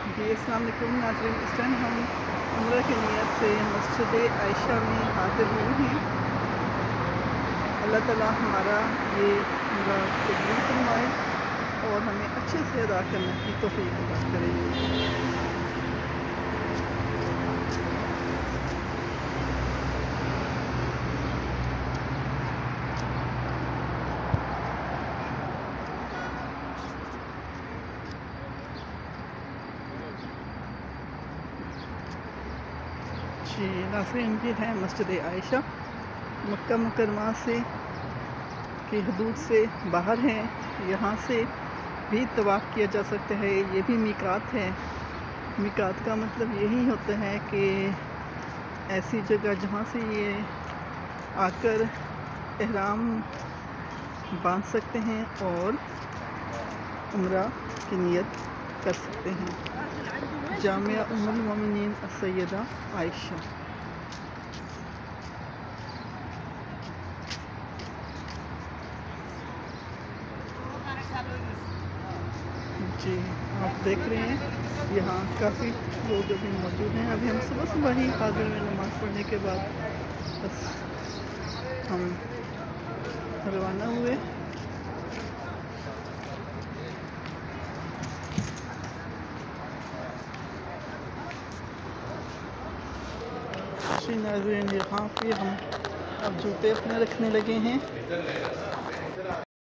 जी अस्सलाम वालेकुम नाज़रीन, इस टाइम हम उम्रा की नियत से मस्जिद आयशा में हाज़िर हुए हैं। अल्लाह ताला हमारा ये उम्रा कबूल फरमाए और हमें अच्छे से अदा करने की तौफ़ीक अता करें। जी नाज़रीन, ये है मस्जिद आयशा, मक्का मुकर्रमा से की हदूद से बाहर है। यहाँ से भी तवाफ़ किया जा सकता है। ये भी मीकात है। मीकात का मतलब यही होता है कि ऐसी जगह जहाँ से ये आकर एहराम बांध सकते हैं और उम्रा की नियत कर सकते हैं। जामिया उम्मुल मोमिनीन सैयदा आयशा। जी आप देख रहे हैं यहाँ काफ़ी लोग अभी मौजूद हैं। अभी हम सुबह ही हाज़िर में नमाज़ पढ़ने के बाद बस हम रवाना हुए। जी नाज़रीन, यहाँ पे हम अब जूते अपने रखने लगे हैं।